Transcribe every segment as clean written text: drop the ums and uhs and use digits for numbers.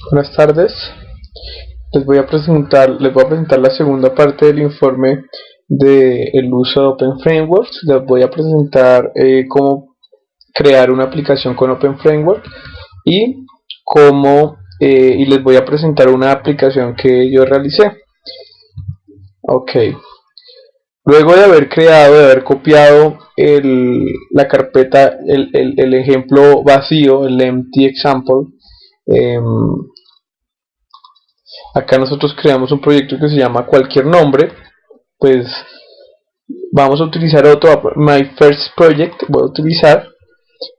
Buenas tardes. Les voy a presentar la segunda parte del informe del uso de Open Frameworks. Les voy a presentar cómo crear una aplicación con Open Framework y y les voy a presentar una aplicación que yo realicé. Ok. Luego de haber copiado la carpeta, el ejemplo vacío, el empty example, acá nosotros creamos un proyecto que se llama cualquier nombre. Pues vamos a utilizar otro, my first project, voy a utilizar,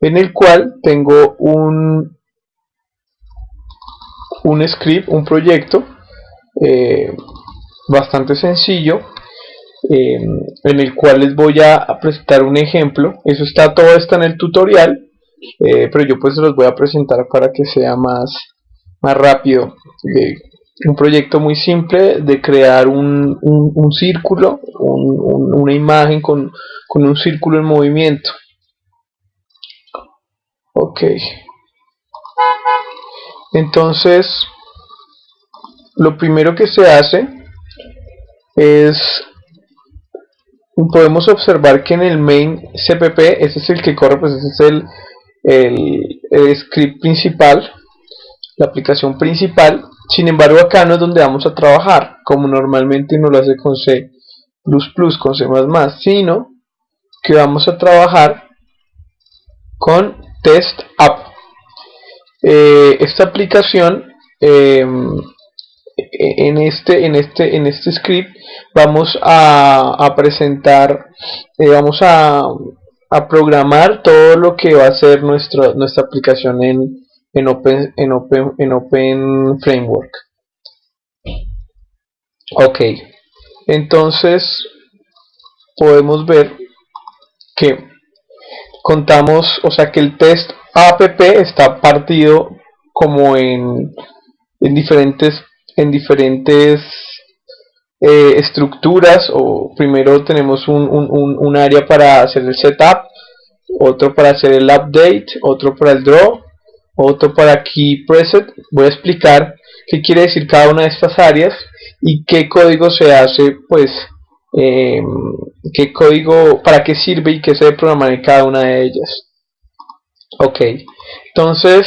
en el cual tengo un script, un proyecto bastante sencillo, en el cual les voy a presentar un ejemplo. Todo está en el tutorial, pero yo pues se los voy a presentar para que sea más rápido. Un proyecto muy simple de crear un círculo, una imagen con un círculo en movimiento. Ok, entonces lo primero que se hace es, podemos observar que en el main cpp, ese es el que corre, pues ese es el script principal, la aplicación principal. Sin embargo, acá no es donde vamos a trabajar, como normalmente uno lo hace con C++, con C++, sino que vamos a trabajar con test app. Esta aplicación, en este script, vamos a presentar, vamos a programar todo lo que va a ser nuestra aplicación en Open Framework. Ok, entonces podemos ver que contamos, o sea que el test app está partido como en diferentes estructuras. O primero tenemos un área para hacer el setup, otro para hacer el update, otro para el draw, otro para key preset. Voy a explicar qué quiere decir cada una de estas áreas y qué código se hace, pues qué código, para qué sirve y qué se debe programar en cada una de ellas. Ok, entonces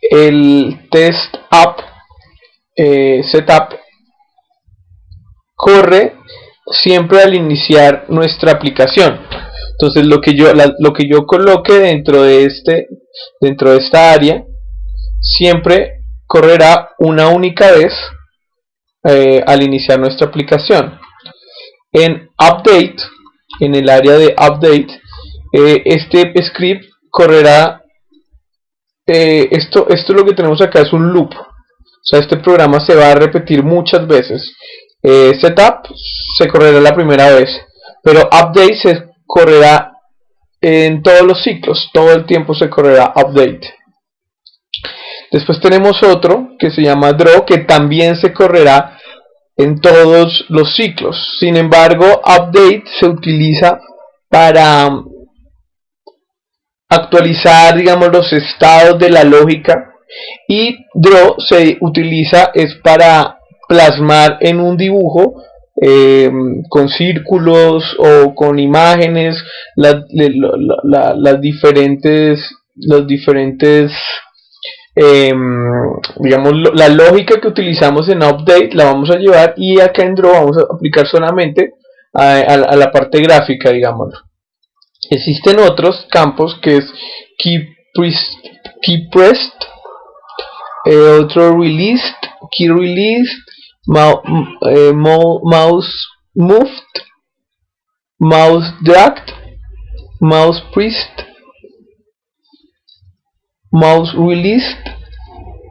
el test app setup corre siempre al iniciar nuestra aplicación. Entonces lo que yo coloque dentro de esta área siempre correrá una única vez al iniciar nuestra aplicación. En update, en el área de update, este script correrá, esto lo que tenemos acá es un loop, o sea, este programa se va a repetir muchas veces. Setup se correrá la primera vez, pero update se correrá en todos los ciclos, todo el tiempo se correrá update. Después tenemos otro que se llama draw, que también se correrá en todos los ciclos. Sin embargo, update se utiliza para actualizar, digamos, los estados de la lógica, y draw se utiliza es para plasmar en un dibujo con círculos o con imágenes los diferentes digamos, la lógica que utilizamos en update la vamos a llevar, y acá en draw vamos a aplicar solamente a la parte gráfica, digámoslo. Existen otros campos que es key pressed, otro released, key released, mouse moved, mouse dragged, mouse pressed, mouse released,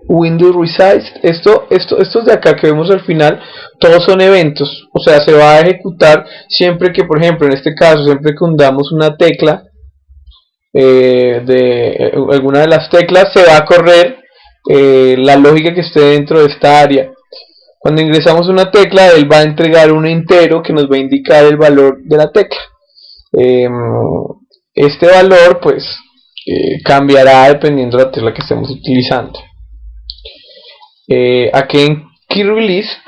window resized. Estos de acá que vemos al final, todos son eventos, o sea, se va a ejecutar siempre que, por ejemplo, en este caso, siempre que hundamos una tecla de alguna de las teclas, se va a correr la lógica que esté dentro de esta área. Cuando ingresamos una tecla, él va a entregar un entero que nos va a indicar el valor de la tecla. Este valor, pues, cambiará dependiendo de la tecla que estemos utilizando. Aquí en KeyReleased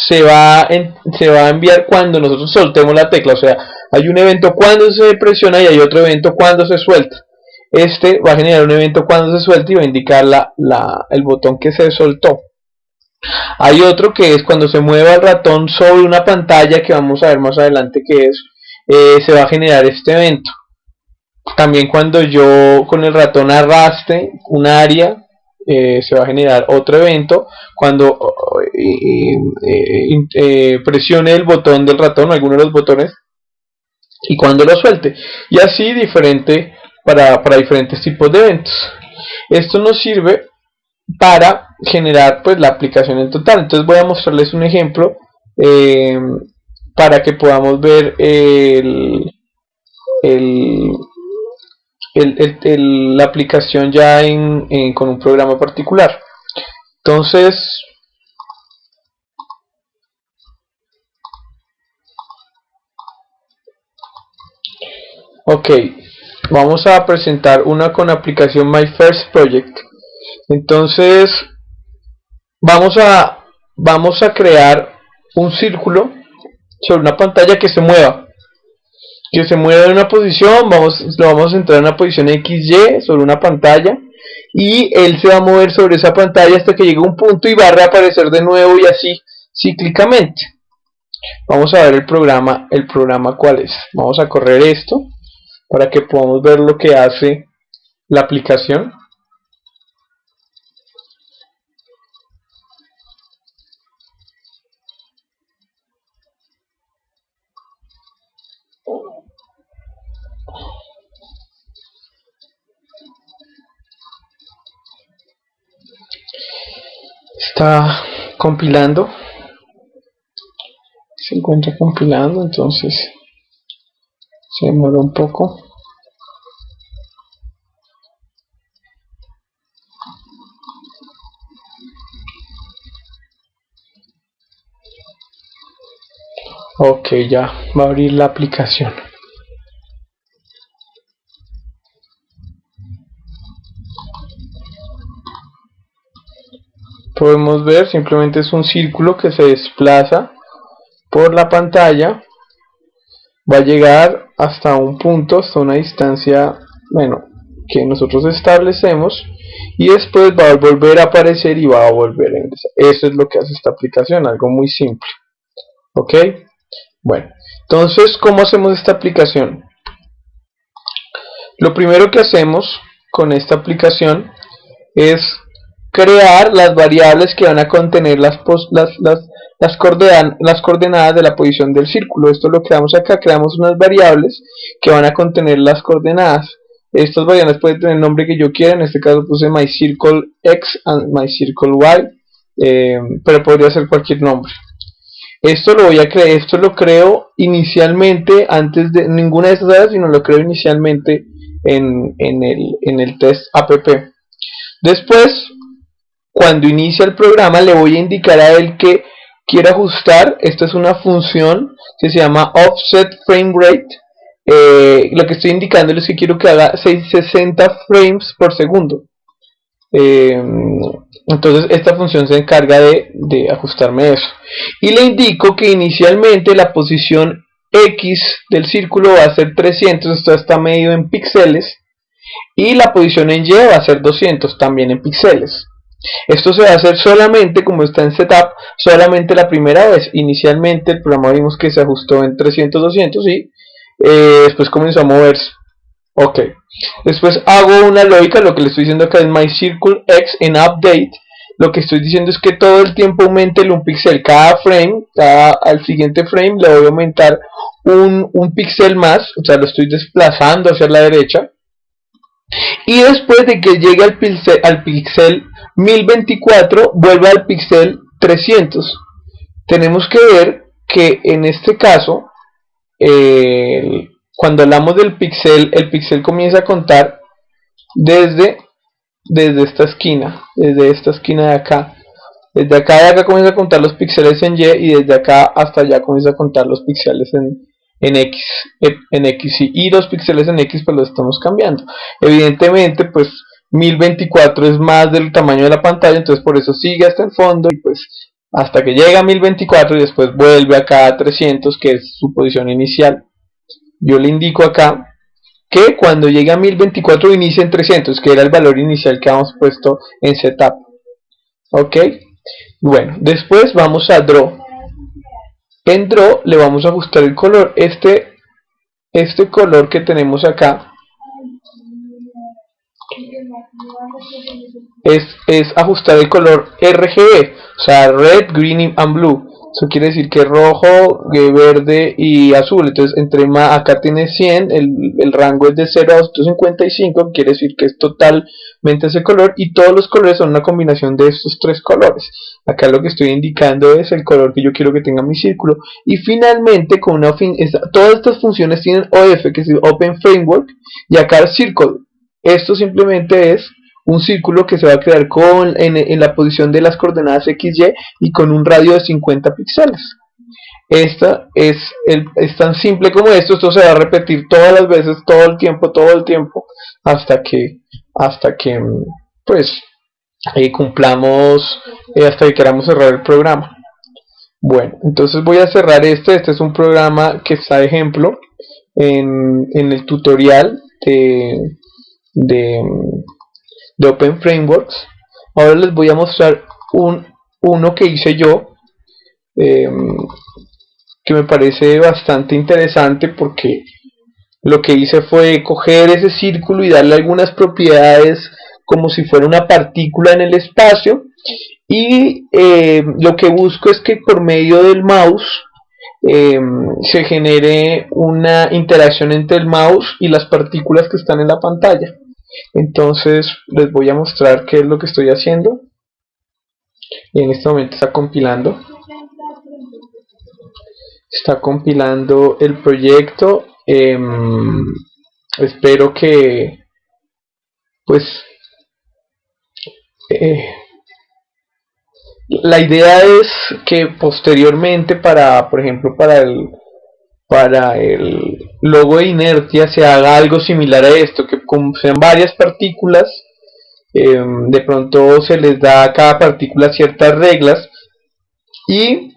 se va a enviar cuando nosotros soltemos la tecla, o sea, hay un evento cuando se presiona y hay otro evento cuando se suelta. Este va a generar un evento cuando se suelta y va a indicar el botón que se soltó. Hay otro que es cuando se mueva el ratón sobre una pantalla, que vamos a ver más adelante que es, se va a generar este evento. También cuando yo con el ratón arrastre un área, se va a generar otro evento. Cuando presione el botón del ratón, alguno de los botones, y cuando lo suelte. Y así diferente para diferentes tipos de eventos. Esto nos sirve para generar pues la aplicación en total. Entonces voy a mostrarles un ejemplo para que podamos ver la aplicación ya con un programa particular. Entonces ok, vamos a presentar una con aplicación My First Project. Entonces vamos a crear un círculo sobre una pantalla que se mueva en una posición. Lo vamos a centrar en una posición XY sobre una pantalla, y él se va a mover sobre esa pantalla hasta que llegue a un punto y va a reaparecer de nuevo, y así cíclicamente. Vamos a ver el programa cuál es. Vamos a correr esto para que podamos ver lo que hace la aplicación. Está compilando, se encuentra compilando, entonces se demora un poco. Ok, ya va a abrir la aplicación. Podemos ver, simplemente es un círculo que se desplaza por la pantalla, va a llegar hasta un punto, hasta una distancia, bueno, que nosotros establecemos, y después va a volver a aparecer y va a volver a ingresar. Eso es lo que hace esta aplicación, algo muy simple. Ok, bueno, entonces, ¿cómo hacemos esta aplicación? Lo primero que hacemos con esta aplicación es crear las variables que van a contener las coordenadas de la posición del círculo. Esto lo creamos acá, creamos unas variables que van a contener las coordenadas. Estas variables pueden tener el nombre que yo quiera, en este caso puse myCircleX and myCircleY, pero podría ser cualquier nombre. Esto lo creo inicialmente, antes de ninguna de estas áreas, sino lo creo inicialmente en el test app. Después, cuando inicia el programa, le voy a indicar a él que quiere ajustar. Esta es una función que se llama offset frame rate. Lo que estoy indicando es que quiero que haga 60 frames por segundo. Entonces esta función se encarga de ajustarme eso. Y le indico que inicialmente la posición X del círculo va a ser 300, esto está medido en píxeles. Y la posición en Y va a ser 200, también en píxeles. Esto se va a hacer solamente, como está en setup, solamente la primera vez. Inicialmente el programa vimos que se ajustó en 300, 200 y después comenzó a moverse. Ok, después hago una lógica. Lo que le estoy diciendo acá es myCircleX en update. Lo que estoy diciendo es que todo el tiempo aumente un píxel. Cada frame, al siguiente frame le voy a aumentar un píxel más. O sea, lo estoy desplazando hacia la derecha. Y después de que llegue al píxel 1024, vuelve al píxel 300. Tenemos que ver que en este caso, cuando hablamos del píxel, el píxel comienza a contar desde esta esquina, desde esta esquina de acá. Desde acá comienza a contar los píxeles en Y, y desde acá hasta allá comienza a contar los píxeles en X y los píxeles en X pues lo estamos cambiando. Evidentemente pues 1024 es más del tamaño de la pantalla, entonces por eso sigue hasta el fondo y pues hasta que llega a 1024 y después vuelve acá a 300, que es su posición inicial. Yo le indico acá que cuando llegue a 1024 inicia en 300, que era el valor inicial que habíamos puesto en setup. Ok, bueno, después vamos a draw. En draw le vamos a ajustar el color. Este color que tenemos acá es ajustar el color RGB, o sea, red, green and blue. Eso quiere decir que rojo, verde y azul. Entonces entre más, acá tiene 100, el rango es de 0 a 255, quiere decir que es totalmente ese color, y todos los colores son una combinación de estos tres colores. Acá lo que estoy indicando es el color que yo quiero que tenga mi círculo. Y finalmente con todas estas funciones tienen OF, que es Open Framework, y acá el Circle. Esto simplemente es un círculo que se va a crear en la posición de las coordenadas XY y con un radio de 50 píxeles. Esta es tan simple como esto se va a repetir todas las veces, todo el tiempo, hasta que pues cumplamos, hasta que queramos cerrar el programa. Bueno, entonces voy a cerrar este es un programa que está de ejemplo en el tutorial de Open Frameworks. Ahora les voy a mostrar uno que hice yo, que me parece bastante interesante, porque lo que hice fue coger ese círculo y darle algunas propiedades como si fuera una partícula en el espacio, y lo que busco es que por medio del mouse se genere una interacción entre el mouse y las partículas que están en la pantalla. Entonces les voy a mostrar qué es lo que estoy haciendo, y en este momento está compilando el proyecto. Espero que pues la idea es que posteriormente por ejemplo para el logo de inercia se haga algo similar a esto, que como sean varias partículas, de pronto se les da a cada partícula ciertas reglas, y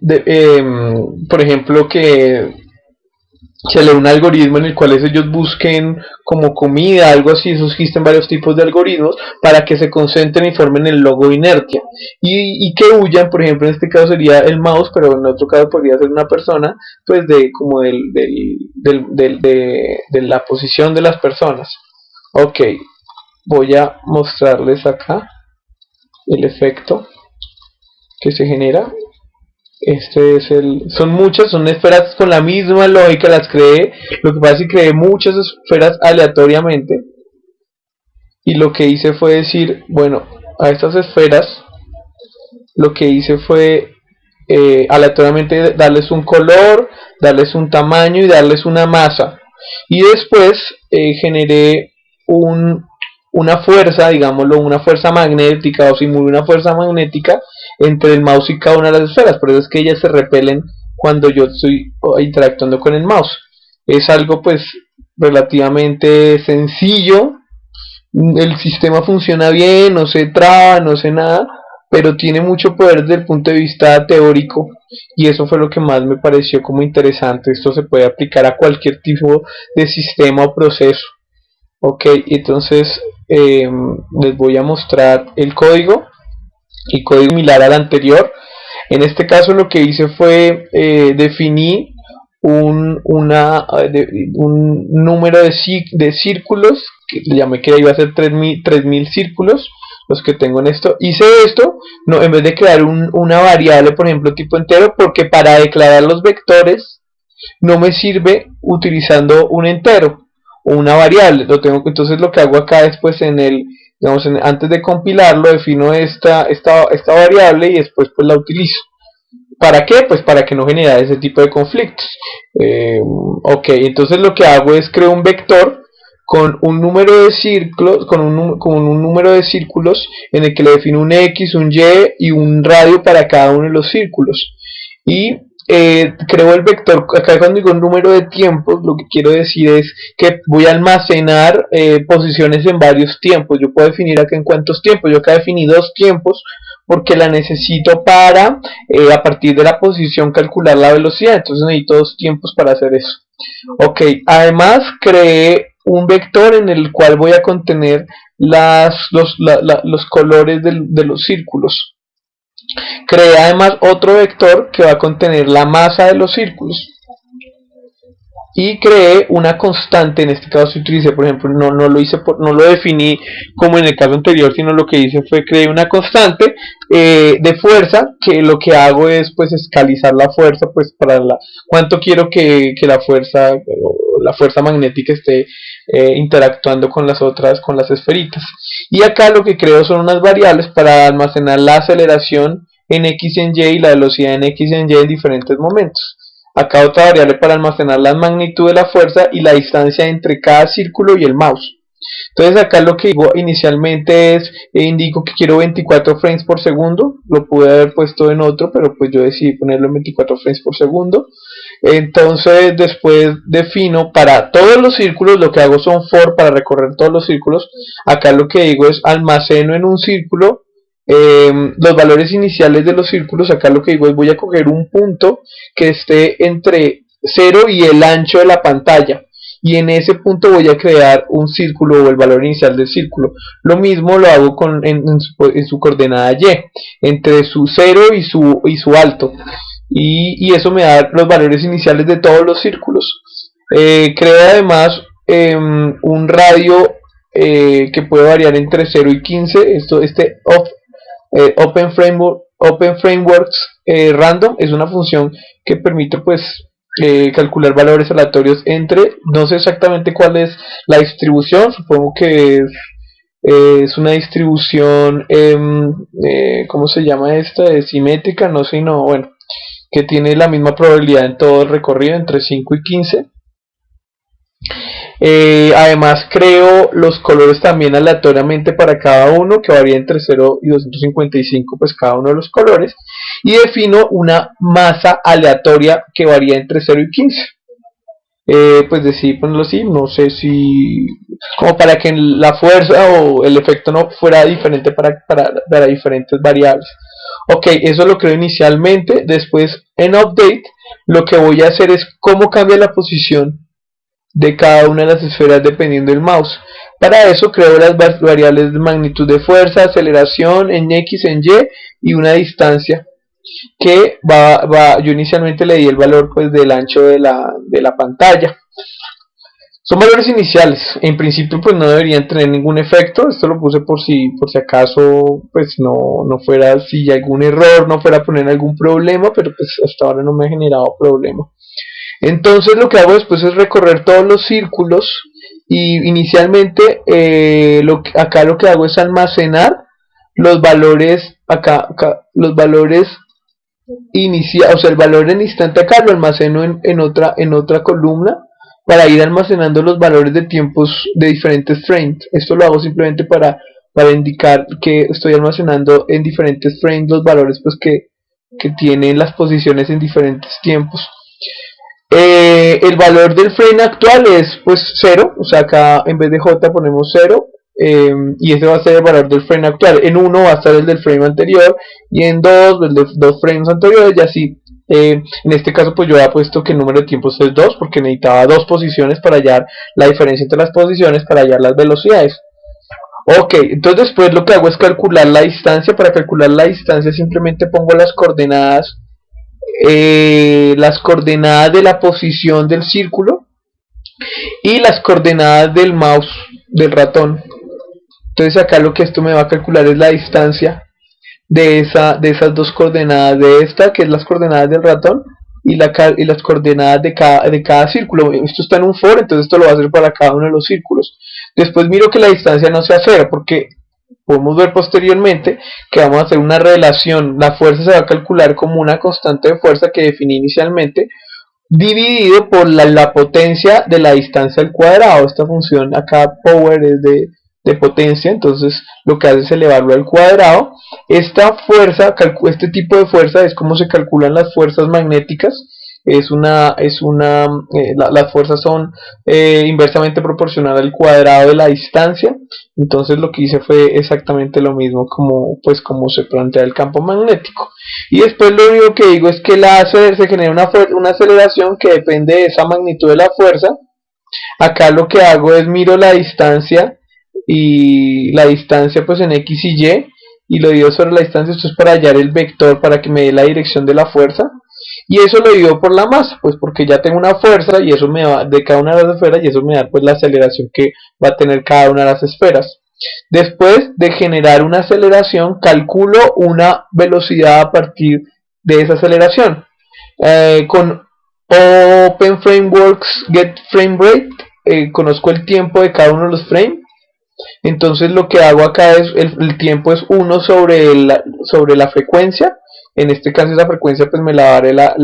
por ejemplo que se lee un algoritmo en el cual ellos busquen como comida, algo así. Eso existen varios tipos de algoritmos para que se concentren y formen el logo de inercia, y que huyan. Por ejemplo, en este caso sería el mouse, pero en otro caso podría ser una persona, pues de la posición de las personas. Ok, voy a mostrarles acá el efecto que se genera. Son esferas con la misma lógica, las creé. Lo que pasa es que creé muchas esferas aleatoriamente, y lo que hice fue decir, bueno, a estas esferas lo que hice fue aleatoriamente darles un color, darles un tamaño y darles una masa, y después generé una fuerza, digámoslo, una fuerza magnética, o simulé una fuerza magnética entre el mouse y cada una de las esferas. Por eso es que ellas se repelen cuando yo estoy interactuando con el mouse. Es algo pues relativamente sencillo. El sistema funciona bien, no se traba, no se nada, pero tiene mucho poder desde el punto de vista teórico, y eso fue lo que más me pareció como interesante. Esto se puede aplicar a cualquier tipo de sistema o proceso. Ok, entonces les voy a mostrar el código similar al anterior. En este caso lo que hice fue definí un número de círculos, que le llamé que iba a ser 3000 círculos, los que tengo en esto. Hice esto en vez de crear una variable, por ejemplo tipo entero, porque para declarar los vectores no me sirve utilizando un entero o una variable. Entonces lo que hago acá es, pues, antes de compilarlo defino esta variable, y después pues la utilizo. ¿Para qué? Pues para que no genere ese tipo de conflictos. Ok, entonces lo que hago es creo un vector con un número de círculos, con un número de círculos en el que le defino un X, un Y y un radio para cada uno de los círculos. Y creo el vector. Acá cuando digo un número de tiempos, lo que quiero decir es que voy a almacenar posiciones en varios tiempos. Yo puedo definir acá en cuántos tiempos. Yo acá definí 2 tiempos porque la necesito para a partir de la posición calcular la velocidad. Entonces necesito 2 tiempos para hacer eso. Ok, además creé un vector en el cual voy a contener los colores de los círculos. Creé además otro vector que va a contener la masa de los círculos. Y creé una constante, en este caso si utilicé, por ejemplo, no lo definí como en el caso anterior, sino lo que hice fue creé una constante de fuerza, que lo que hago es pues escalizar la fuerza, pues para cuánto quiero que la fuerza magnética esté interactuando con las esferitas. Y acá lo que creo son unas variables para almacenar la aceleración en X y en Y y la velocidad en X y en Y en diferentes momentos. Acá otra variable para almacenar la magnitud de la fuerza y la distancia entre cada círculo y el mouse. Entonces acá lo que digo inicialmente es, indico que quiero 24 frames por segundo, lo pude haber puesto en otro, pero pues yo decidí ponerlo en 24 frames por segundo. Entonces después defino para todos los círculos, lo que hago son for para recorrer todos los círculos. Acá lo que digo es almaceno en un círculo los valores iniciales de los círculos. Acá lo que digo es voy a coger un punto que esté entre 0 y el ancho de la pantalla, y en ese punto voy a crear un círculo o el valor inicial del círculo. Lo mismo lo hago en su coordenada Y, entre su 0 y su alto, y eso me da los valores iniciales de todos los círculos. Creo además un radio que puede variar entre 0 y 15. Open Frameworks Random es una función que permite pues calcular valores aleatorios entre, no sé exactamente cuál es la distribución, supongo que es una distribución ¿cómo se llama esta? Simétrica, no sé, no, bueno, que tiene la misma probabilidad en todo el recorrido entre 5 y 15. Además creo los colores también aleatoriamente para cada uno, que varía entre 0 y 255 pues cada uno de los colores, y defino una masa aleatoria que varía entre 0 y 15. Pues decidí ponerlo así, no sé si como para que la fuerza o el efecto no fuera diferente para diferentes variables. Ok, eso lo creo inicialmente. Después en update lo que voy a hacer es cómo cambia la posición de cada una de las esferas dependiendo del mouse. Para eso creo las variables de magnitud de fuerza, aceleración en X, en Y una distancia que yo inicialmente le di el valor pues del ancho de la pantalla. Son valores iniciales, en principio pues no deberían tener ningún efecto. Esto lo puse por si acaso pues no fuera, si algún error no fuera a poner algún problema, pero pues hasta ahora no me ha generado problema. Entonces lo que hago después es recorrer todos los círculos, y inicialmente acá lo que hago es almacenar los valores los valores iniciales, o sea el valor en instante acá lo almaceno en otra columna para ir almacenando los valores de tiempos de diferentes frames. Esto lo hago simplemente para indicar que estoy almacenando en diferentes frames los valores pues que tienen las posiciones en diferentes tiempos. El valor del frame actual es pues 0, o sea acá en vez de J ponemos 0, y ese va a ser el valor del frame actual. En 1 va a estar el del frame anterior, y en 2 el de 2 frames anteriores, y así. En este caso pues yo había puesto que el número de tiempos es 2 porque necesitaba 2 posiciones para hallar la diferencia entre las posiciones, para hallar las velocidades. Ok, entonces después lo que hago es calcular la distancia. Para calcular la distancia simplemente pongo las coordenadas de la posición del círculo y las coordenadas del mouse, del ratón. Entonces acá lo que esto me va a calcular es la distancia de esas dos coordenadas, de esta que es las coordenadas del ratón y las coordenadas de cada círculo. Esto está en un for, entonces esto lo va a hacer para cada uno de los círculos. Después miro que la distancia no sea 0, porque podemos ver posteriormente que vamos a hacer una relación. La fuerza se va a calcular como una constante de fuerza que definí inicialmente, dividido por la potencia de la distancia al cuadrado. Esta función acá power es de de potencia, entonces lo que hace es elevarlo al cuadrado. Esta fuerza, este tipo de fuerza es como se calculan las fuerzas magnéticas. Las fuerzas son inversamente proporcional al cuadrado de la distancia. Entonces lo que hice fue exactamente lo mismo como se plantea el campo magnético. Y después lo único que digo es que se genera una aceleración que depende de esa magnitud de la fuerza. Acá lo que hago es miro la distancia, y la distancia pues en X y lo divido sobre la distancia. Esto es para hallar el vector, para que me dé la dirección de la fuerza, y eso lo divido por la masa, pues porque ya tengo una fuerza y eso me va de cada una de las esferas, y eso me da pues la aceleración que va a tener cada una de las esferas. Después de generar una aceleración, calculo una velocidad a partir de esa aceleración. Con Open Frameworks Get Frame Rate conozco el tiempo de cada uno de los frames. Entonces lo que hago acá es el tiempo es 1 sobre la frecuencia. En este caso esa frecuencia pues me la daré la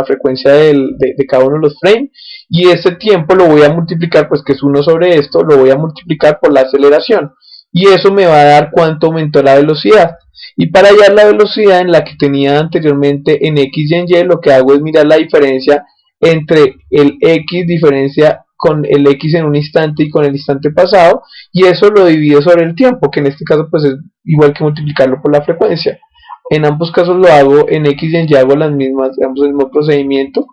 frecuencia de cada uno de los frames, y ese tiempo lo voy a multiplicar, pues que es 1 sobre esto, lo voy a multiplicar por la aceleración, y eso me va a dar cuánto aumentó la velocidad. Y para hallar la velocidad en la que tenía anteriormente en X y en Y, lo que hago es mirar la diferencia entre el X diferencia con el X en un instante y con el instante pasado, y eso lo divido sobre el tiempo, que en este caso pues es igual que multiplicarlo por la frecuencia. En ambos casos lo hago en X y en Y, hago el mismo procedimiento.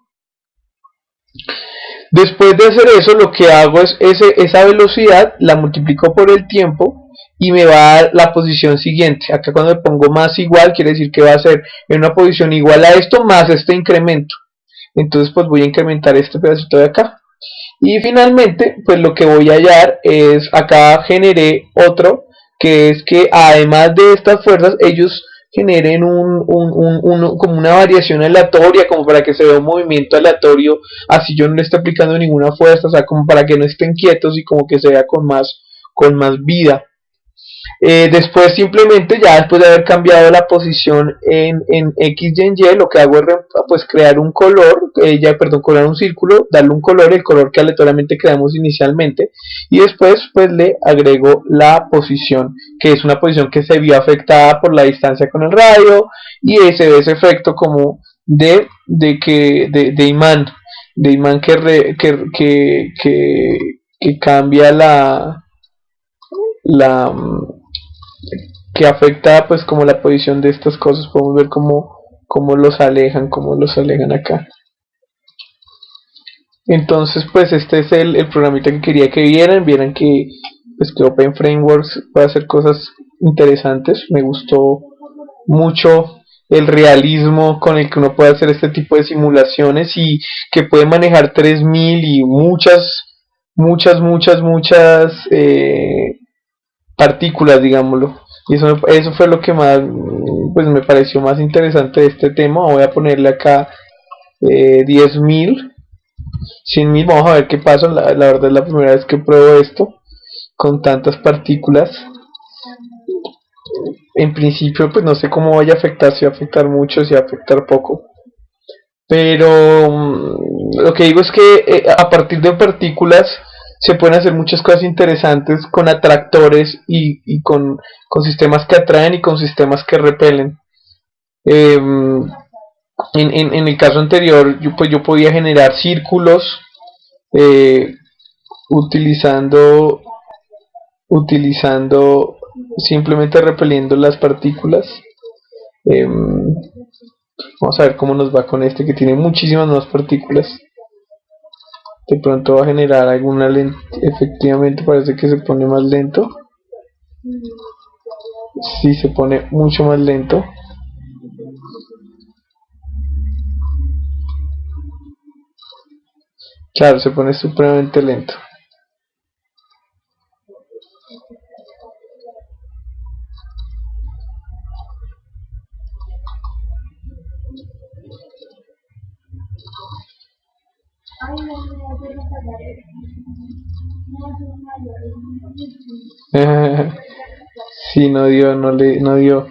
Después de hacer eso, lo que hago es esa velocidad la multiplico por el tiempo y me va a dar la posición siguiente. Acá cuando le pongo más igual, quiere decir que va a ser en una posición igual a esto más este incremento. Entonces pues voy a incrementar este pedacito de acá. Y finalmente pues lo que voy a hallar es, acá generé otro, que es que además de estas fuerzas ellos generen como una variación aleatoria, como para que se vea un movimiento aleatorio, así yo no le esté aplicando ninguna fuerza, o sea, como para que no estén quietos y como que se vea con más vida. Después simplemente, ya después de haber cambiado la posición en X y en Y, lo que hago es pues crear un color, crear un círculo, darle un color, el color que aleatoriamente creamos inicialmente, y después pues le agrego la posición, que es una posición que se vio afectada por la distancia con el radio, y se ve ese efecto como de imán, que cambia la que afecta pues como la posición de estas cosas. Podemos ver cómo los alejan acá. Entonces pues este es el programita que quería que vieran que pues que Open Frameworks puede hacer cosas interesantes. Me gustó mucho el realismo con el que uno puede hacer este tipo de simulaciones, y que puede manejar 3000 y muchas partículas, digámoslo. Y eso fue lo que más pues me pareció más interesante de este tema. Voy a ponerle acá 10.000, 100.000, vamos a ver qué pasa. La verdad es la primera vez que pruebo esto con tantas partículas. En principio pues no sé cómo vaya a afectar, si va a afectar mucho, si va a afectar poco, pero lo que digo es que a partir de partículas se pueden hacer muchas cosas interesantes con atractores y con sistemas que atraen y con sistemas que repelen. En el caso anterior yo podía generar círculos utilizando simplemente repeliendo las partículas. Vamos a ver cómo nos va con este, que tiene muchísimas más partículas. De pronto va a generar alguna lenta. Efectivamente parece que se pone más lento. Sí, se pone mucho más lento. Claro, se pone supremamente lento. Sí, no dio.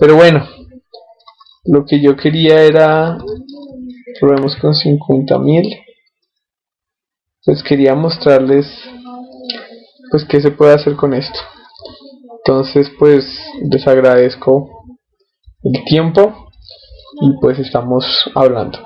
Pero bueno, lo que yo quería era, probemos con 50.000. Pues quería mostrarles pues qué se puede hacer con esto. Entonces pues les agradezco el tiempo y pues estamos hablando.